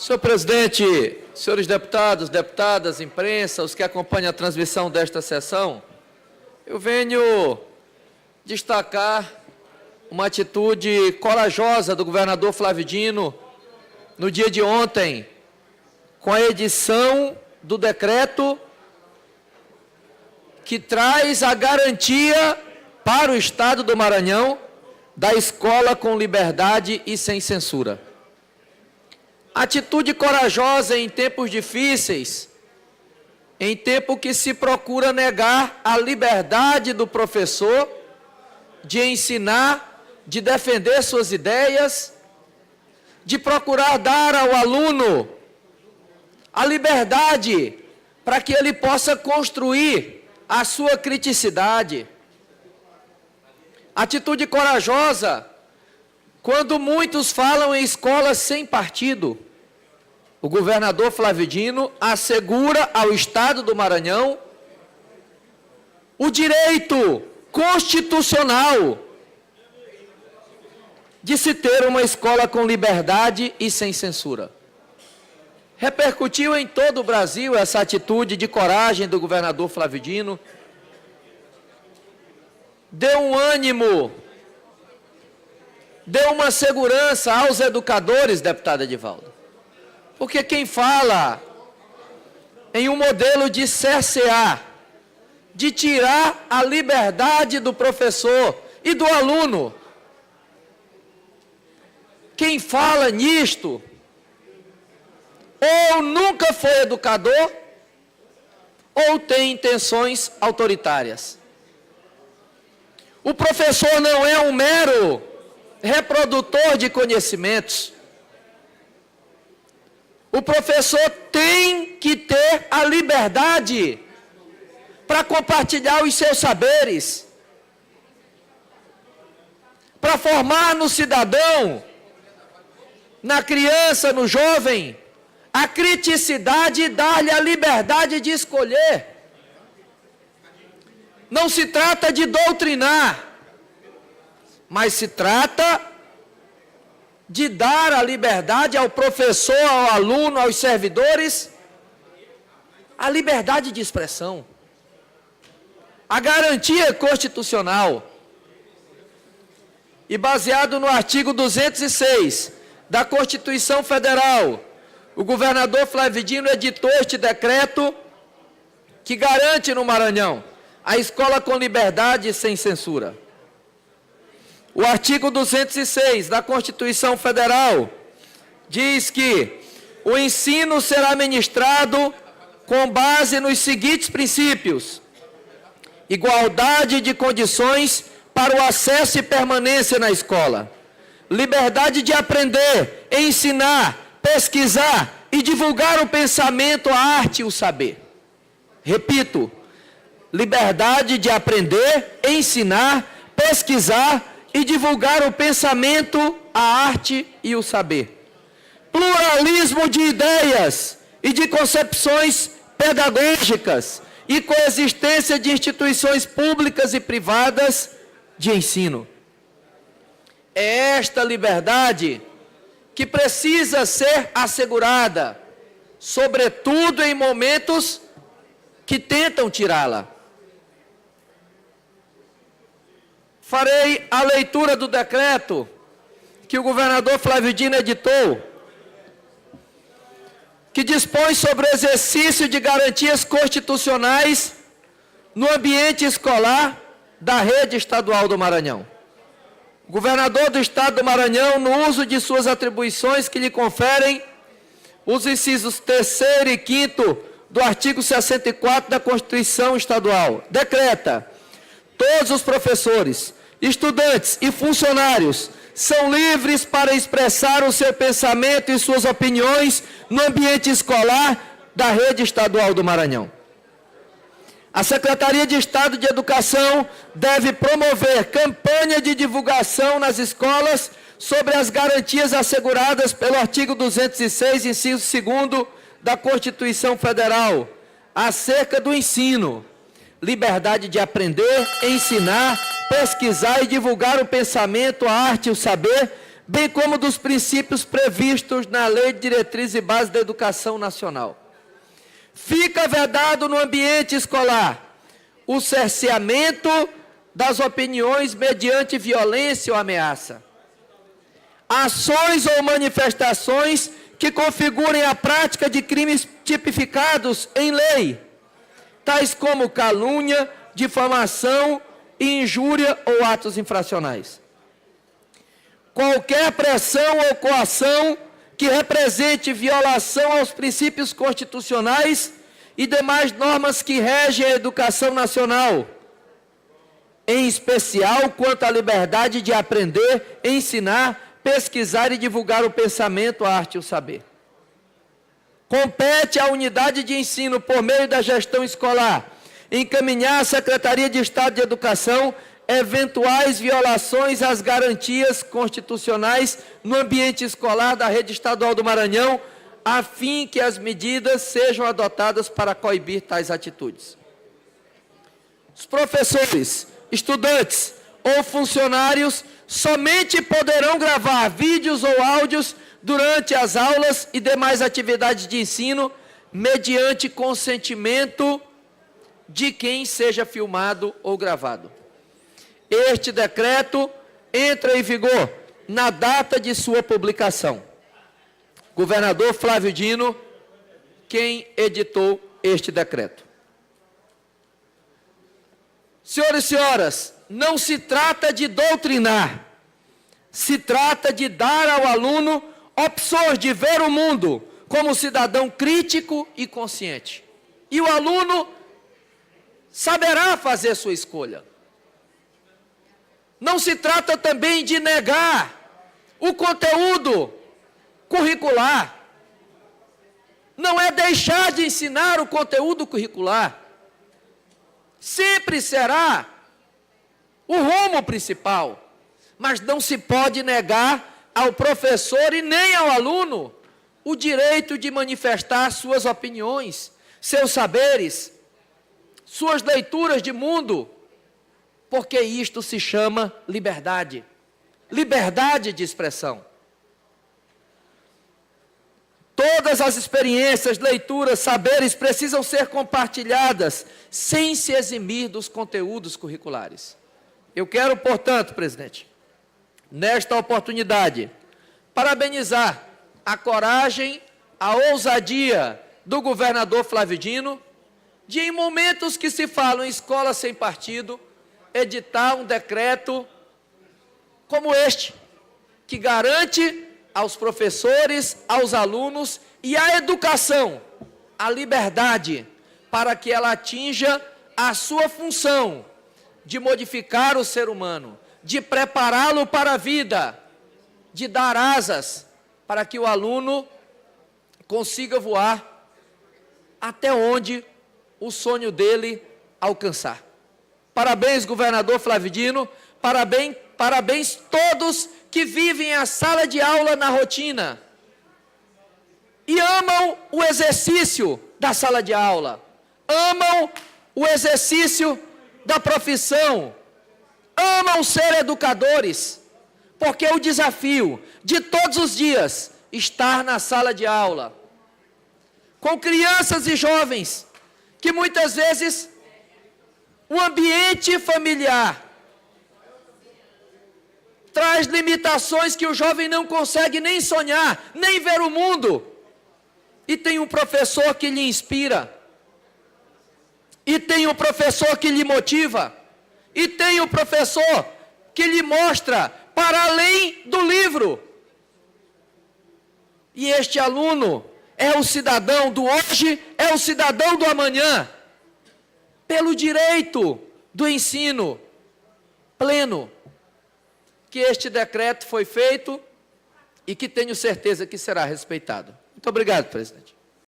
Senhor presidente, senhores deputados, deputadas, imprensa, os que acompanham a transmissão desta sessão, eu venho destacar uma atitude corajosa do governador Flávio Dino no dia de ontem, com a edição do decreto que traz a garantia para o Estado do Maranhão da escola com liberdade e sem censura. Atitude corajosa em tempos difíceis, em tempo que se procura negar a liberdade do professor de ensinar, de defender suas ideias, de procurar dar ao aluno a liberdade para que ele possa construir a sua criticidade. Atitude corajosa quando muitos falam em escolas sem partido. O governador Flávio Dino assegura ao Estado do Maranhão o direito constitucional de se ter uma escola com liberdade e sem censura. Repercutiu em todo o Brasil essa atitude de coragem do governador Flávio Dino. Deu um ânimo, deu uma segurança aos educadores, deputado Edivaldo. Porque quem fala em um modelo de cercear, de tirar a liberdade do professor e do aluno, quem fala nisto, ou nunca foi educador, ou tem intenções autoritárias. O professor não é um mero reprodutor de conhecimentos. O professor tem que ter a liberdade para compartilhar os seus saberes, para formar no cidadão, na criança, no jovem, a criticidade e dar-lhe a liberdade de escolher. Não se trata de doutrinar, mas se trata de dar a liberdade ao professor, ao aluno, aos servidores, a liberdade de expressão, a garantia constitucional. E baseado no artigo 206 da Constituição Federal, o governador Flávio Dino editou este decreto que garante no Maranhão a escola com liberdade e sem censura. O artigo 206 da Constituição Federal diz que o ensino será ministrado com base nos seguintes princípios: igualdade de condições para o acesso e permanência na escola, liberdade de aprender, ensinar, pesquisar e divulgar o pensamento, a arte e o saber. Repito, liberdade de aprender, ensinar, pesquisar e divulgar o pensamento, a arte e o saber. Pluralismo de ideias e de concepções pedagógicas e coexistência de instituições públicas e privadas de ensino. É esta liberdade que precisa ser assegurada, sobretudo em momentos que tentam tirá-la. Farei a leitura do decreto que o governador Flávio Dino editou, que dispõe sobre o exercício de garantias constitucionais no ambiente escolar da rede estadual do Maranhão. O governador do Estado do Maranhão, no uso de suas atribuições que lhe conferem os incisos 3º e 5º do artigo 64 da Constituição Estadual, decreta: todos os professores, estudantes e funcionários são livres para expressar o seu pensamento e suas opiniões no ambiente escolar da rede estadual do Maranhão. A Secretaria de Estado de Educação deve promover campanha de divulgação nas escolas sobre as garantias asseguradas pelo artigo 206, inciso 2º da Constituição Federal, acerca do ensino, liberdade de aprender, ensinar, pesquisar e divulgar o pensamento, a arte e o saber, bem como dos princípios previstos na Lei de Diretrizes e Bases da Educação Nacional. Fica vedado no ambiente escolar o cerceamento das opiniões mediante violência ou ameaça, ações ou manifestações que configurem a prática de crimes tipificados em lei, tais como calúnia, difamação, injúria ou atos infracionais. Qualquer pressão ou coação que represente violação aos princípios constitucionais e demais normas que regem a educação nacional, em especial quanto à liberdade de aprender, ensinar, pesquisar e divulgar o pensamento, a arte e o saber. Compete à unidade de ensino, por meio da gestão escolar, encaminhar à Secretaria de Estado de Educação eventuais violações às garantias constitucionais no ambiente escolar da rede estadual do Maranhão, a fim que as medidas sejam adotadas para coibir tais atitudes. Os professores, estudantes ou funcionários somente poderão gravar vídeos ou áudios durante as aulas e demais atividades de ensino, mediante consentimento de quem seja filmado ou gravado. Este decreto entra em vigor na data de sua publicação. Governador Flávio Dino, quem editou este decreto. Senhores e senhoras, não se trata de doutrinar, se trata de dar ao aluno opções de ver o mundo como cidadão crítico e consciente. E o aluno saberá fazer sua escolha. Não se trata também de negar o conteúdo curricular. Não é deixar de ensinar o conteúdo curricular. Sempre será o rumo principal. Mas não se pode negar ao professor e nem ao aluno o direito de manifestar suas opiniões, seus saberes, suas leituras de mundo, porque isto se chama liberdade. Liberdade de expressão. Todas as experiências, leituras, saberes precisam ser compartilhadas sem se eximir dos conteúdos curriculares. Eu quero, portanto, presidente, nesta oportunidade, parabenizar a coragem, a ousadia do governador Flávio Dino, de em momentos que se falam em escola sem partido, editar um decreto como este, que garante aos professores, aos alunos e à educação a liberdade para que ela atinja a sua função de modificar o ser humano, de prepará-lo para a vida, de dar asas para que o aluno consiga voar até onde o sonho dele alcançar. Parabéns, governador Flávio Dino, parabéns todos que vivem a sala de aula na rotina e amam o exercício da sala de aula, amam o exercício da profissão, amam ser educadores, porque o desafio de todos os dias estar na sala de aula, com crianças e jovens, que muitas vezes o ambiente familiar traz limitações que o jovem não consegue nem sonhar, nem ver o mundo. E tem um professor que lhe inspira, e tem um professor que lhe motiva, e tem um professor que lhe mostra para além do livro. E este aluno é o cidadão do hoje, é o cidadão do amanhã, pelo direito do ensino pleno, que este decreto foi feito e que tenho certeza que será respeitado. Muito obrigado, presidente.